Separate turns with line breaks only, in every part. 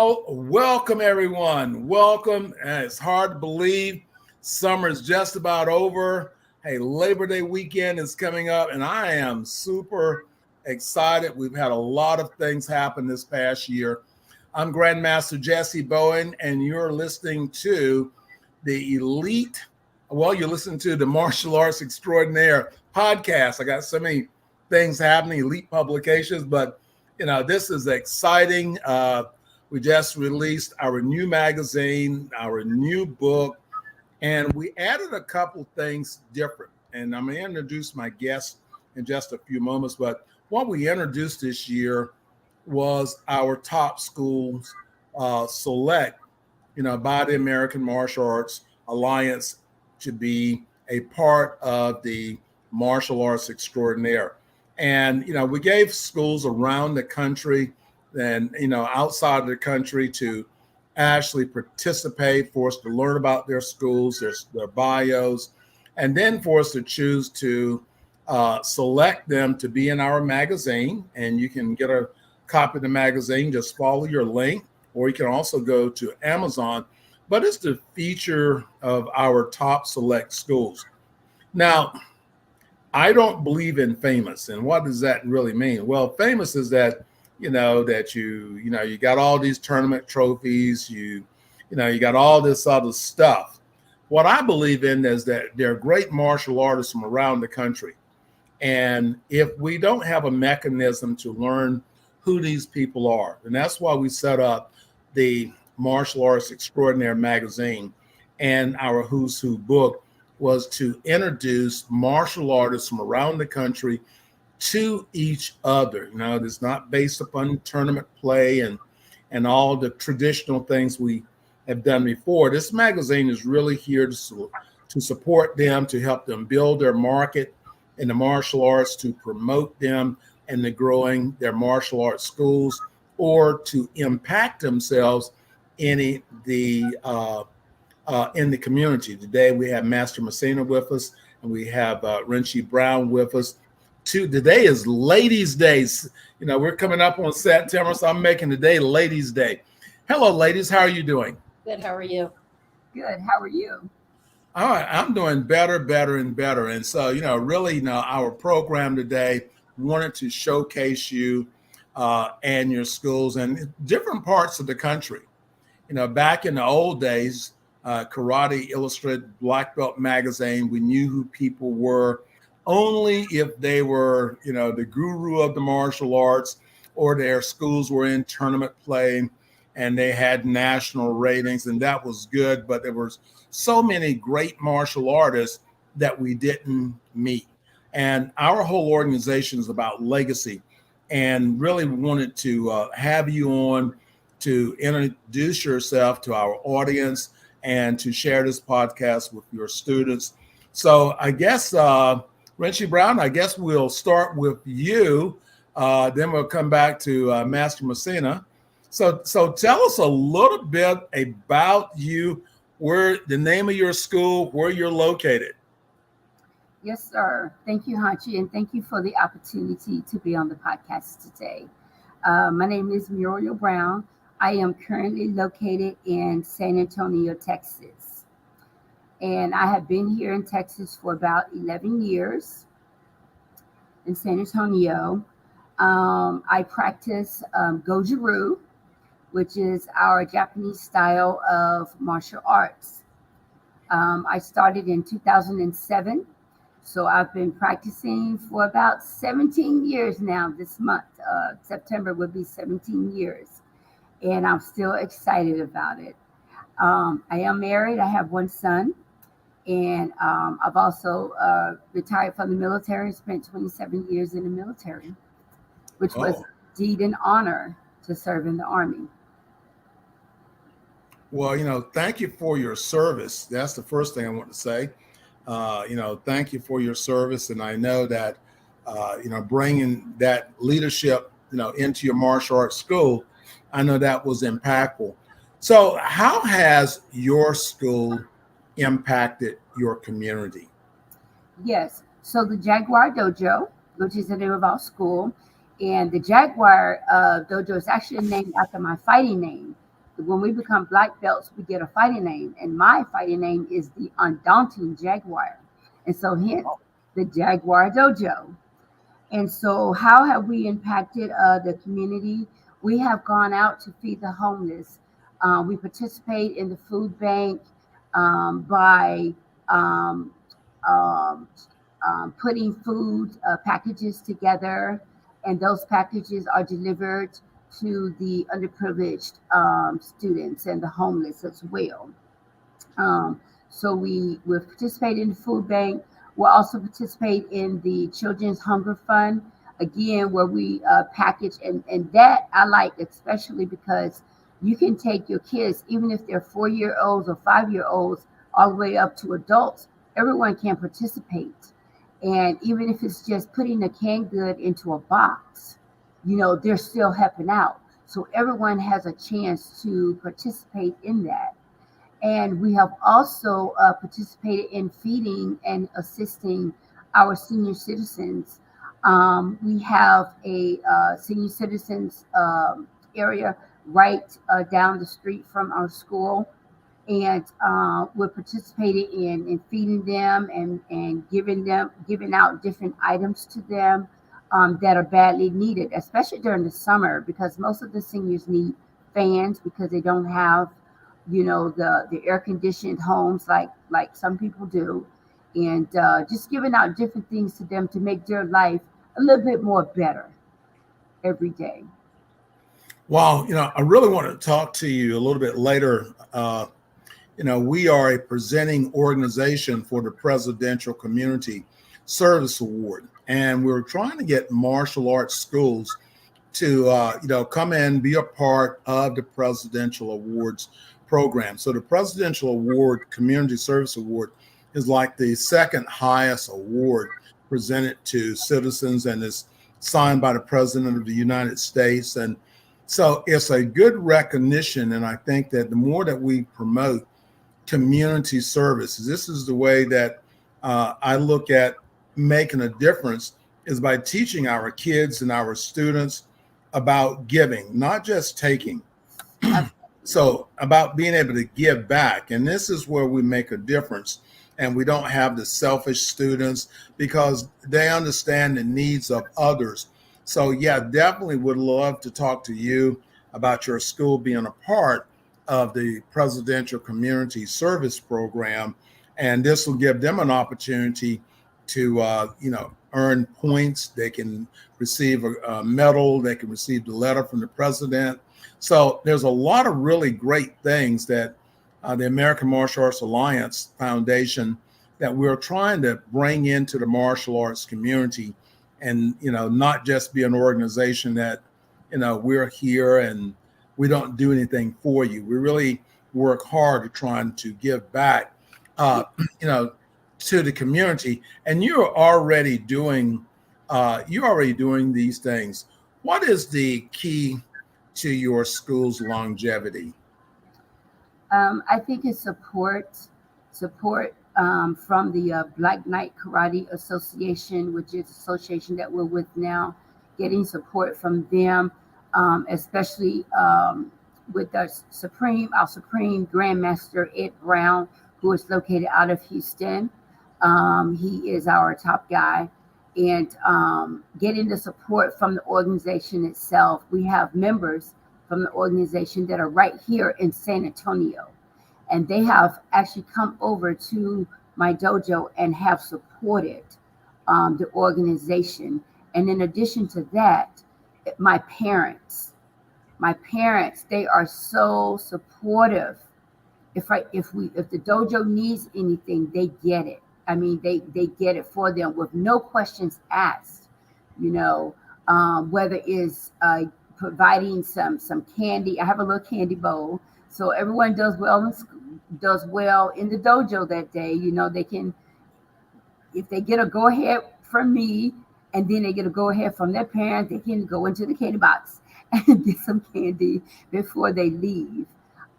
Well, welcome everyone. Welcome. It's hard to believe summer is just about over. Hey, Labor Day weekend is coming up, and I am super excited. We've had a lot of things happen this past year. I'm Grandmaster Jessie Bowen, and you're listening to the you're listening to the Martial Arts Extraordinaire Podcast. I got so many things happening, elite publications, but this is exciting. We just released our new magazine, our new book, and we added a couple things different. And I'm going to introduce my guest in just a few moments. But what we introduced this year was our top schools select, by the American Martial Arts Alliance to be a part of the Martial Arts Extraordinaire. And, we gave schools around the country and, outside of the country to actually participate, for us to learn about their schools, their bios, and then for us to choose to select them to be in our magazine. And you can get a copy of the magazine, just follow your link, or you can also go to Amazon. But it's the feature of our top select schools. Now, I don't believe in famous. And what does that really mean? Well, famous is that, you got all these tournament trophies, you got all this other stuff. What I believe in is that there are great martial artists from around the country. And if we don't have a mechanism to learn who these people are, and that's why we set up the Martial Arts Extraordinaire magazine, and our Who's Who book was to introduce martial artists from around the country to each other. It's not based upon tournament play and all the traditional things we have done before. This magazine is really here to support them, to help them build their market in the martial arts, to promote them and the growing their martial arts schools, or to impact themselves in the community. Today we have Master Messina with us, and we have Renshi Brown with us. Today is Ladies' Day. We're coming up on September, so I'm making today Ladies' Day. Hello, ladies. How are you doing?
Good. How are you?
Good. How are you?
All right. I'm doing better. And so, really, our program today wanted to showcase you and your schools in different parts of the country. Back in the old days, Karate Illustrated Black Belt magazine, we knew who people were only if they were, the guru of the martial arts, or their schools were in tournament play and they had national ratings, and that was good. But there were so many great martial artists that we didn't meet. And our whole organization is about legacy, and really wanted to have you on to introduce yourself to our audience and to share this podcast with your students. So I guess, Renshi Brown, I guess we'll start with you. Then we'll come back to Master Messina. So tell us a little bit about you, where the name of your school, where you're located.
Yes, sir. Thank you, Hanchi, and thank you for the opportunity to be on the podcast today. My name is Muriel Brown. I am currently located in San Antonio, Texas. And I have been here in Texas for about 11 years in San Antonio. I practice Goju-Ryu, which is our Japanese style of martial arts. I started in 2007. So I've been practicing for about 17 years now. This month, September will be 17 years. And I'm still excited about it. I am married. I have one son. And I've also retired from the military, spent 27 years in the military, which was indeed an honor to serve in the Army.
Well, thank you for your service. That's the first thing I want to say. Thank you for your service. And I know that, bringing that leadership, into your martial arts school, I know that was impactful. So how has your school impacted your community?
Yes. So the Jaguar Dojo, which is the name of our school, and the Jaguar Dojo is actually named after my fighting name, when we become black belts, we get a fighting name, and my fighting name is the Undaunting Jaguar, and so hence the Jaguar Dojo. And so, how have we impacted the community? We have gone out to feed the homeless. We participate in the food bank by um, um, putting food packages together, and those packages are delivered to the underprivileged students and the homeless as well. Um, so we participate in the food bank. We'll also participate in the Children's Hunger Fund, again, where we package, and that I like especially because you can take your kids, even if they're 4-year olds or 5-year olds, all the way up to adults. Everyone can participate. And even if it's just putting a canned good into a box, they're still helping out. So everyone has a chance to participate in that. And we have also participated in feeding and assisting our senior citizens. We have a senior citizens area right down the street from our school. And we're participating in feeding them and giving out different items to them that are badly needed, especially during the summer, because most of the seniors need fans because they don't have the air conditioned homes like some people do, and just giving out different things to them to make their life a little bit more better every day.
Well, I really want to talk to you a little bit later. We are a presenting organization for the Presidential Community Service Award, and we're trying to get martial arts schools to come in, be a part of the Presidential Awards program. So the Presidential Award, Community Service Award, is like the second highest award presented to citizens, and is signed by the President of the United States. And so it's a good recognition. And I think that the more that we promote community service, this is the way that I look at making a difference, is by teaching our kids and our students about giving, not just taking. So about being able to give back. And this is where we make a difference. And we don't have the selfish students because they understand the needs of others. So yeah, definitely would love to talk to you about your school being a part of the Presidential Community Service Program. And this will give them an opportunity to, earn points. They can receive a medal. They can receive the letter from the president. So there's a lot of really great things that the American Martial Arts Alliance Foundation that we're trying to bring into the martial arts community, and not just be an organization that we're here and we don't do anything for you. We really work hard at trying to give back to the community. And you're already doing these things. What is the key to your school's longevity?
I think it's support from the Black Knight Karate Association, which is an association that we're with now, getting support from them, especially with our Supreme Grandmaster Ed Brown, who is located out of Houston. He is our top guy. And getting the support from the organization itself. We have members from the organization that are right here in San Antonio. And they have actually come over to my dojo and have supported the organization. And in addition to that, my parents, they are so supportive. If the dojo needs anything, they get it. I mean, they get it for them with no questions asked, whether it's providing some candy. I have a little candy bowl. So everyone does well in the dojo that day. They can, if they get a go ahead from me, and then they get a go ahead from their parents, they can go into the candy box and get some candy before they leave.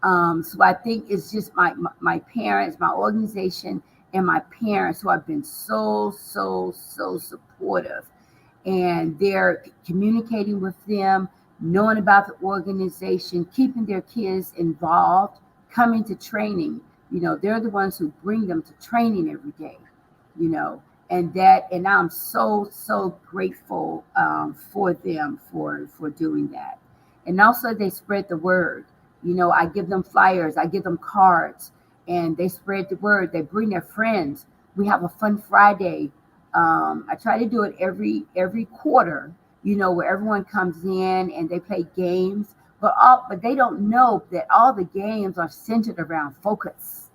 So I think it's just my parents, my organization, and my parents who have been so supportive, and they're communicating with them. knowing about the organization, keeping their kids involved, coming to training. They're the ones who bring them to training every day, and I'm so grateful for them for doing that. And also they spread the word. I give them flyers, I give them cards, and they spread the word. They bring their friends. We have a fun Friday. I try to do it every quarter, where everyone comes in and they play games, but they don't know that all the games are centered around focus,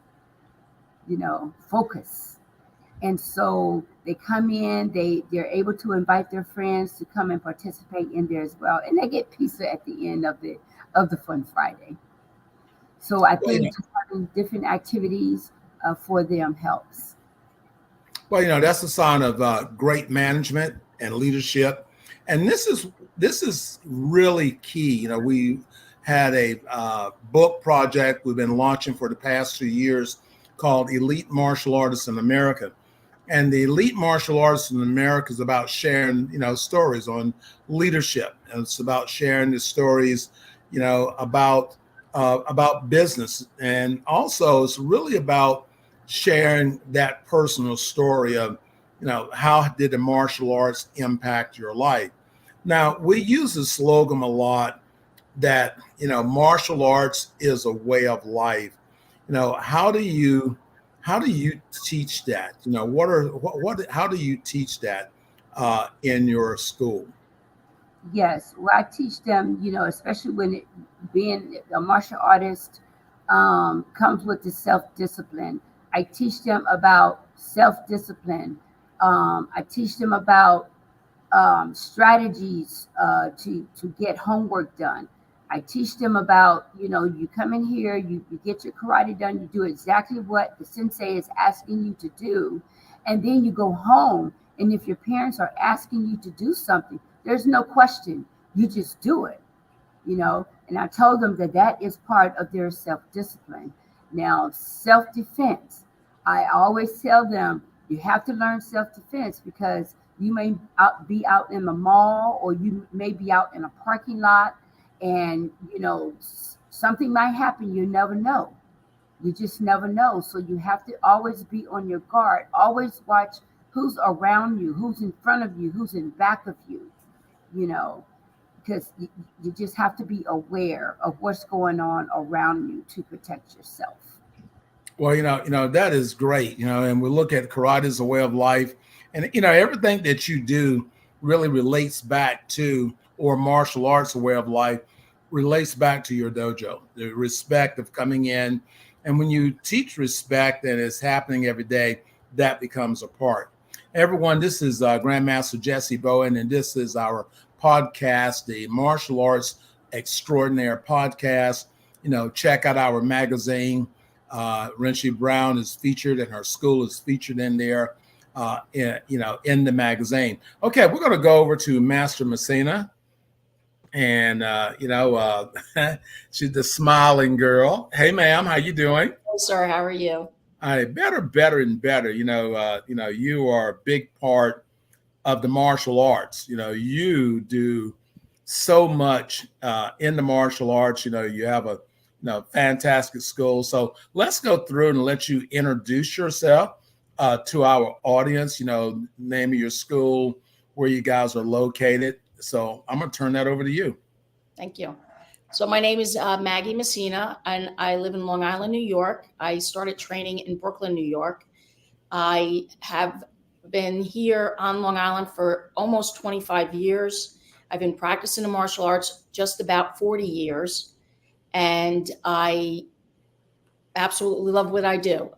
focus. And so they come in, they're able to invite their friends to come and participate in there as well. And they get pizza at the end of the Fun Friday. So I think just having different activities for them helps.
Well, that's a sign of great management and leadership. And this is really key. We had a book project we've been launching for the past 2 years called Elite Martial Artists in America. And the Elite Martial Artists in America is about sharing, stories on leadership. And it's about sharing the stories, about business. And also it's really about sharing that personal story of, how did the martial arts impact your life? Now, we use the slogan a lot that, martial arts is a way of life. How do you teach that? How do you teach that in your school?
Yes, well, I teach them, especially when being a martial artist comes with the self-discipline. I teach them about self-discipline. I teach them about strategies to get homework done. I teach them about, you come in here, you get your karate done, you do exactly what the sensei is asking you to do, and then you go home. And if your parents are asking you to do something, there's no question, you just do it, And I told them that is part of their self-discipline. Now, self-defense, I always tell them, you have to learn self-defense because you may be out in the mall or you may be out in a parking lot and, something might happen. You never know. You just never know. So you have to always be on your guard. Always watch who's around you, who's in front of you, who's in back of you, because you just have to be aware of what's going on around you to protect yourself.
Well, that is great, and we look at karate as a way of life. And, everything that you do really relates back to, or martial arts, a way of life, relates back to your dojo, the respect of coming in. And when you teach respect and it's happening every day, that becomes a part. Everyone, this is Grandmaster Jessie Bowen, and this is our podcast, the Martial Arts Extraordinaire Podcast. Check out our magazine. Renshi Brown is featured and her school is featured in there, in the magazine. Okay, we're going to go over to Master Messina. And, she's the smiling girl. Hey, ma'am, how you doing?
Hey, sir, how are you?
Better and better. You are a big part of the martial arts. You do so much in the martial arts. You have a fantastic school. So let's go through and let you introduce yourself to our audience. Name of your school, where you guys are located. So I'm going to turn that over to you.
Thank you. So my name is Meggie Messina, and I live in Long Island, New York. I started training in Brooklyn, New York. I have been here on Long Island for almost 25 years. I've been practicing the martial arts just about 40 years, and I absolutely love what I do.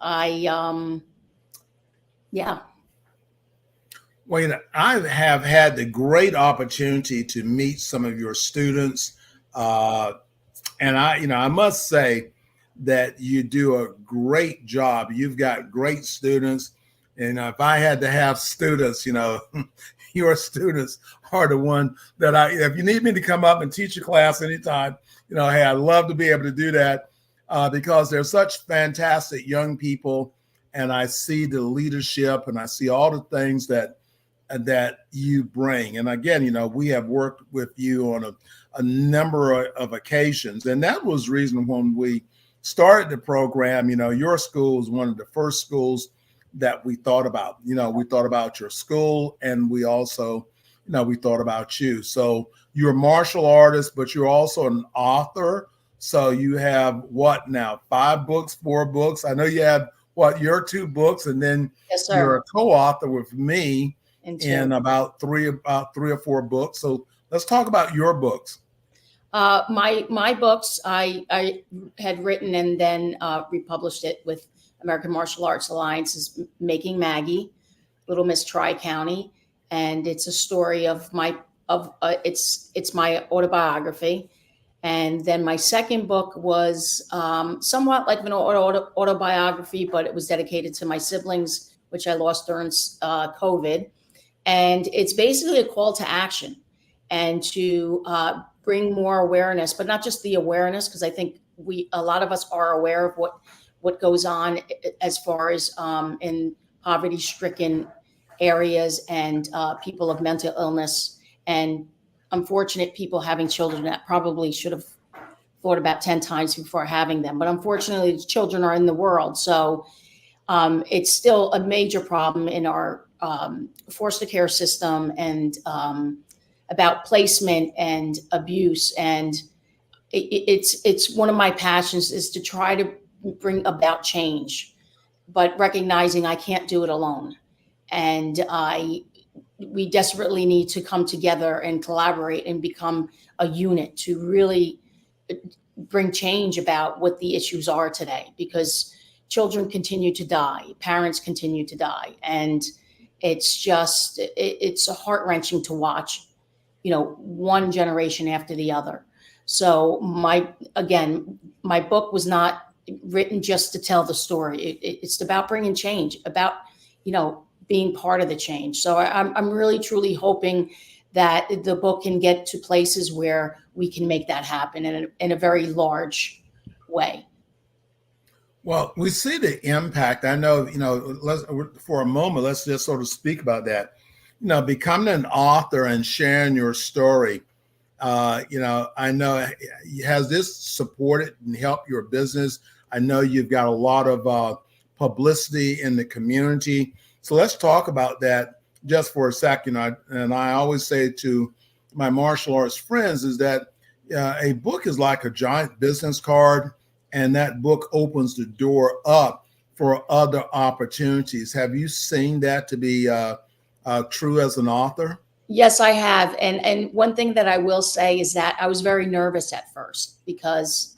Well, I have had the great opportunity to meet some of your students, and I must say that you do a great job. You've got great students, and if I had to have students, your students are the one that if you need me to come up and teach a class anytime, hey, I'd love to be able to do that because they're such fantastic young people, and I see the leadership and I see all the things that that you bring. And again, we have worked with you on a number of occasions. And that was the reason when we started the program, your school was one of the first schools that we thought about. We thought about your school, and we also, we thought about you. So you're a martial artist, but you're also an author. So you have what now? 5 books, 4 books? I know you have your 2 books, and then
Yes, sir.
You're a co-author with me in about three or 4 books. So let's talk about your books.
My books, I had written and then republished it with American Martial Arts Alliance's Making Maggie, Little Miss Tri-County, and it's a story of it's my autobiography. And then my second book was somewhat like an autobiography, but it was dedicated to my siblings, which I lost during COVID. And it's basically a call to action and to bring more awareness, but not just the awareness, because I think a lot of us are aware of what goes on as far as in poverty-stricken areas and people of mental illness and unfortunate people having children that probably should have thought about 10 times before having them. But unfortunately, children are in the world. So it's still a major problem in our foster care system and about placement and abuse. And it's one of my passions is to try to bring about change, but recognizing I can't do it alone. And we desperately need to come together and collaborate and become a unit to really bring change about what the issues are today, because children continue to die, parents continue to die. And it's heart-wrenching to watch, one generation after the other. So my book was not written just to tell the story. It's about bringing change, about, being part of the change. So I'm really, truly hoping that the book can get to places where we can make that happen in a very large way.
Well, we see the impact. I know, for a moment, let's just sort of speak about that. Becoming an author and sharing your story, I know, has this supported and helped your business? I know you've got a lot of publicity in the community. So let's talk about that just for a second. And I always say to my martial arts friends is that a book is like a giant business card, and that book opens the door up for other opportunities. Have you seen that to be true as an author?
Yes, I have. And one thing that I will say is that I was very nervous at first because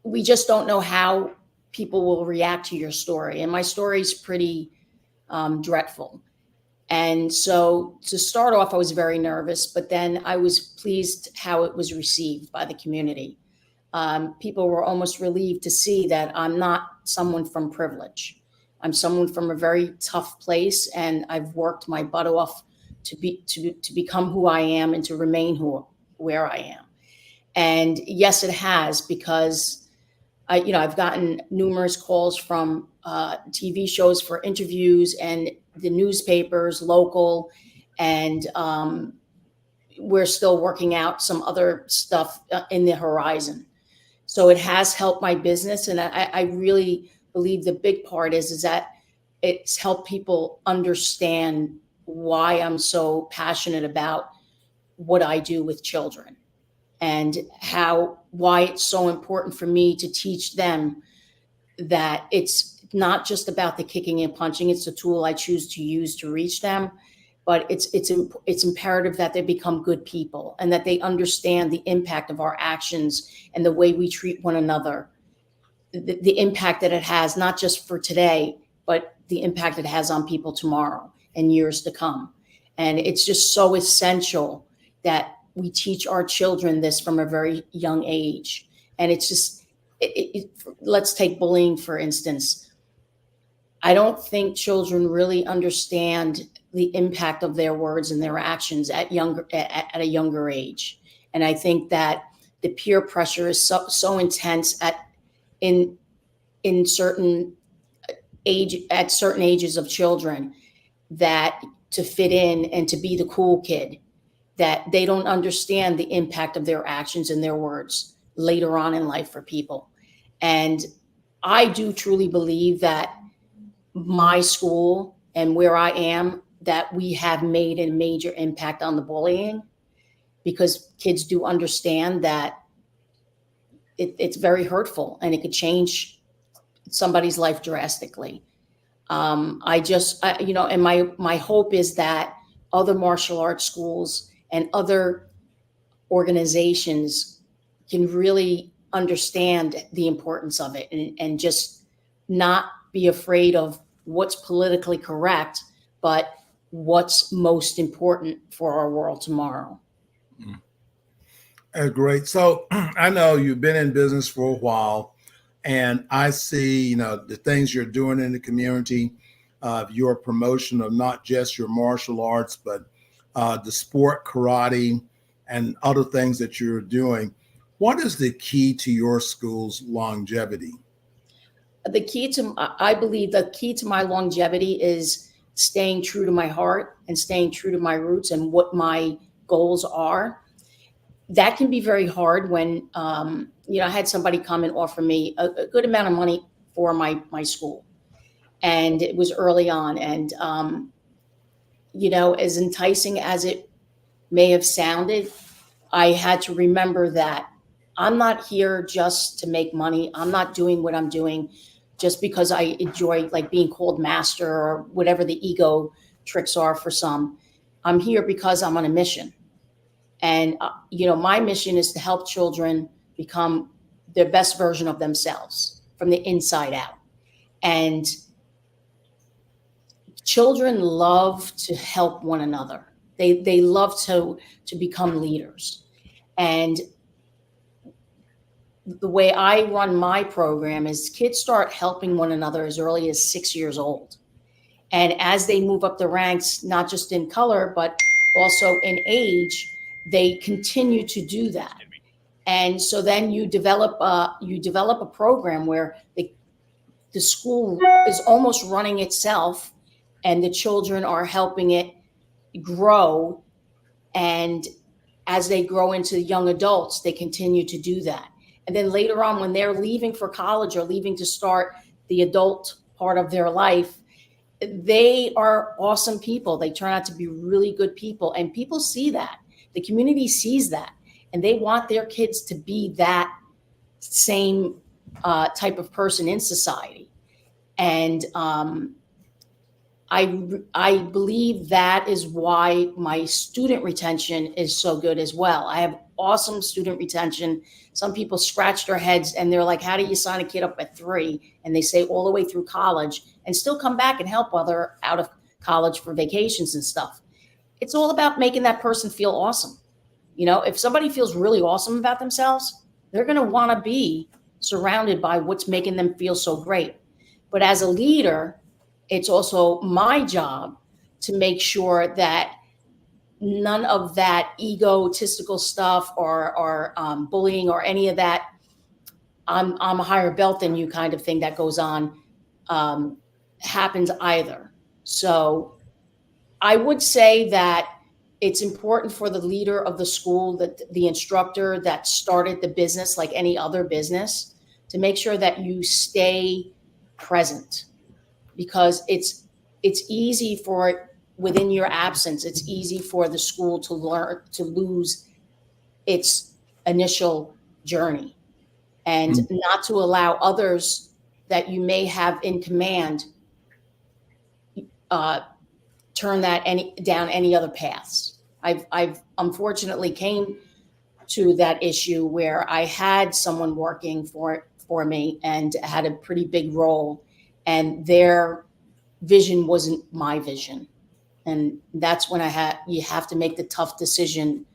we just don't know how people will react to your story. And my story is pretty dreadful. And so to start off, I was very nervous, but then I was pleased how it was received by the community. People were almost relieved to see that I'm not someone from privilege. I'm someone from a very tough place, and I've worked my butt off to become who I am and to remain where I am. And yes, it has, because I've gotten numerous calls from TV shows for interviews and the newspapers, local, and we're still working out some other stuff in the horizon. So it has helped my business, and I really believe the big part is that it's helped people understand why I'm so passionate about what I do with children and why it's so important for me to teach them that it's not just about the kicking and punching. It's a tool I choose to use to reach them, but it's imperative that they become good people and that they understand the impact of our actions and the way we treat one another, the impact that it has, not just for today, but the impact it has on people tomorrow and years to come. And it's just so essential that we teach our children this from a very young age. And it's just, let's take bullying, for instance. I don't think children really understand the impact of their words and their actions at a younger age. And I think that the peer pressure is so intense at certain ages of children that to fit in and to be the cool kid, that they don't understand the impact of their actions and their words later on in life for people. And I do truly believe that my school and where I am, that we have made a major impact on the bullying, because kids do understand that it's very hurtful and it could change somebody's life drastically. And my hope is that other martial arts schools and other organizations can really understand the importance of it, and just not be afraid of what's politically correct, but what's most important for our world tomorrow.
Great. So I know you've been in business for a while, and I see, the things you're doing in the community, your promotion of not just your martial arts, but the sport, karate, and other things that you're doing. What is the key to your school's longevity?
I believe the key to my longevity is staying true to my heart and staying true to my roots and what my goals are. That can be very hard when, I had somebody come and offer me a good amount of money for my school. And it was early on. And, as enticing as it may have sounded, I had to remember that I'm not here just to make money. I'm not doing what I'm doing just because I enjoy like being called master or whatever the ego tricks are for some. I'm here because I'm on a mission. And, my mission is to help children become their best version of themselves from the inside out. And children love to help one another. They love to become leaders. And the way I run my program is kids start helping one another as early as 6 years old. And as they move up the ranks, not just in color, but also in age, they continue to do that. And so then you develop a program where the school is almost running itself and the children are helping it grow. And as they grow into young adults, they continue to do that. And then later on, when they're leaving for college or leaving to start the adult part of their life, they are awesome people. They turn out to be really good people. And people see that. The community sees that. And they want their kids to be that same type of person in society. And I believe that is why my student retention is so good as well. I have awesome student retention. Some people scratch their heads and they're like, how do you sign a kid up at 3? And they say all the way through college and still come back and help while they're out of college for vacations and stuff. It's all about making that person feel awesome. If somebody feels really awesome about themselves, they're going to want to be surrounded by what's making them feel so great. But as a leader, it's also my job to make sure that none of that egotistical stuff or bullying or any of that I'm a higher belt than you kind of thing that goes on happens either. So I would say that it's important for the leader of the school, that the instructor that started the business like any other business, to make sure that you stay present, because it's easy for, within your absence, it's easy for the school to lose its initial journey, and not to allow others that you may have in command turn that down any other paths. I've unfortunately came to that issue where I had someone working for me and had a pretty big role, and their vision wasn't my vision. And that's when you have to make the tough decision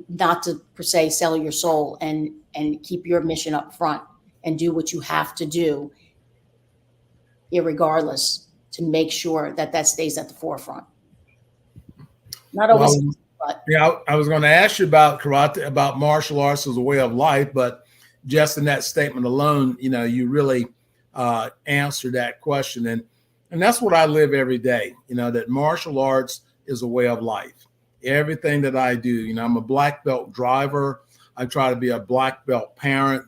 not to, per se, sell your soul and keep your mission up front and do what you have to do, irregardless, to make sure that stays at the forefront. Not always, but
yeah, I was going to ask you about karate, about martial arts as a way of life, but just in that statement alone, you really answered that question. And And that's what I live every day, that martial arts is a way of life. Everything that I do, I'm a black belt driver. I try to be a black belt parent.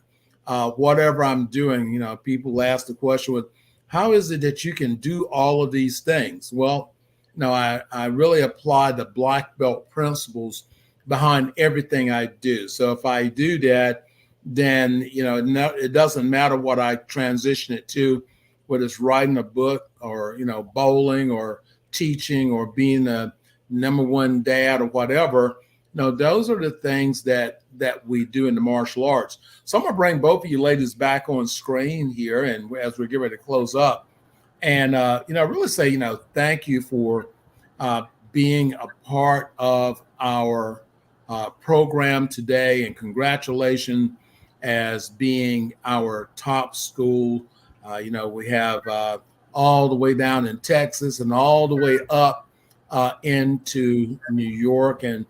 Whatever I'm doing, people ask the question, how is it that you can do all of these things? Well, I really apply the black belt principles behind everything I do. So if I do that, then, it doesn't matter what I transition it to, whether it's writing a book or, bowling or teaching or being a number one dad or whatever. Those are the things that we do in the martial arts. So I'm going to bring both of you ladies back on screen here, and as we get ready to close up, and really say, thank you for being a part of our program today, and congratulations as being our top school. We have all the way down in Texas and all the way up into New York, and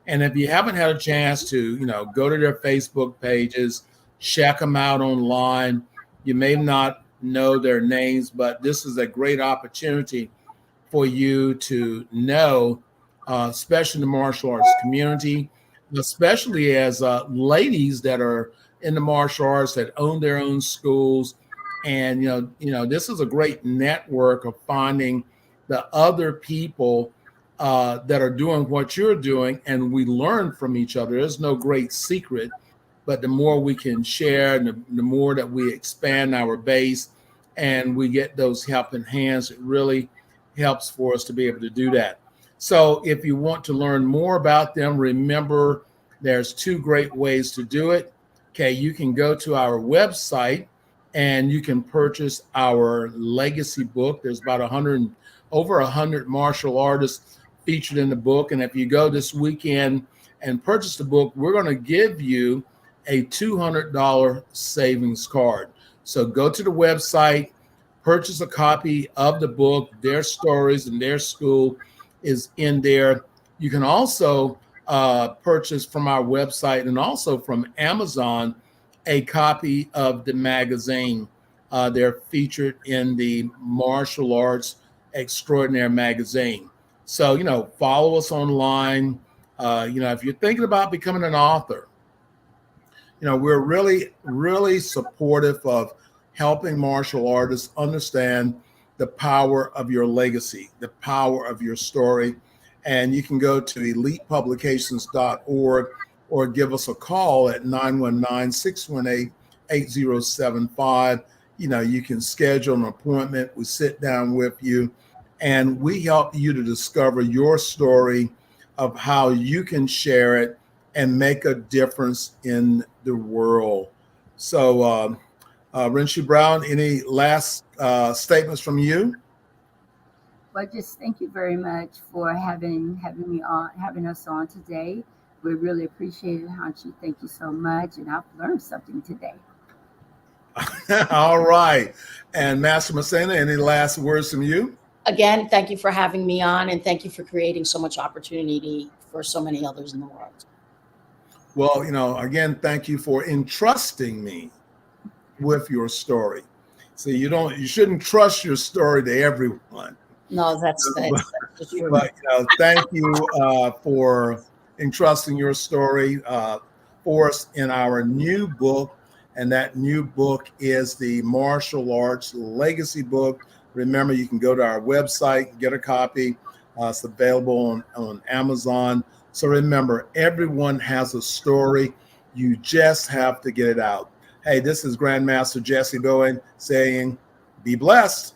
if you haven't had a chance to, go to their Facebook pages, check them out online. You may not know their names, but this is a great opportunity for you to know, especially the martial arts community, especially as ladies that are in the martial arts that own their own schools. And, this is a great network of finding the other people that are doing what you're doing, and we learn from each other. There's no great secret, but the more we can share, and the more that we expand our base and we get those helping hands, it really helps for us to be able to do that. So if you want to learn more about them, remember there's two great ways to do it. Okay, you can go to our website and you can purchase our legacy book. There's about over 100 martial artists featured in the book. And if you go this weekend and purchase the book, we're going to give you a $200 savings card. So go to the website, purchase a copy of the book. Their stories and their school is in there. You can also purchase from our website and also from Amazon a copy of the magazine. They're featured in the Martial Arts Extraordinaire magazine. So, follow us online. If you're thinking about becoming an author, we're really, really supportive of helping martial artists understand the power of your legacy, the power of your story. And you can go to elitepublications.org or give us a call at 919-618-8075. You can schedule an appointment. We sit down with you and we help you to discover your story of how you can share it and make a difference in the world. So, Renshi Brown, any last statements from you?
Well, just thank you very much for having us on today. We really appreciate it, Hanshi. Thank you so much, and I've learned something today.
All right. And Master Messina, any last words from you?
Again, thank you for having me on, and thank you for creating so much opportunity for so many others in the world.
Well, again, thank you for entrusting me with your story. So you shouldn't trust your story to everyone.
No, that's true.
But thank you for entrusting your story for us in our new book. And that new book is the Martial Arts Legacy book. Remember, you can go to our website, get a copy. It's available on Amazon. So remember, everyone has a story. You just have to get it out. Hey, this is Grandmaster Jessie Bowen saying, be blessed.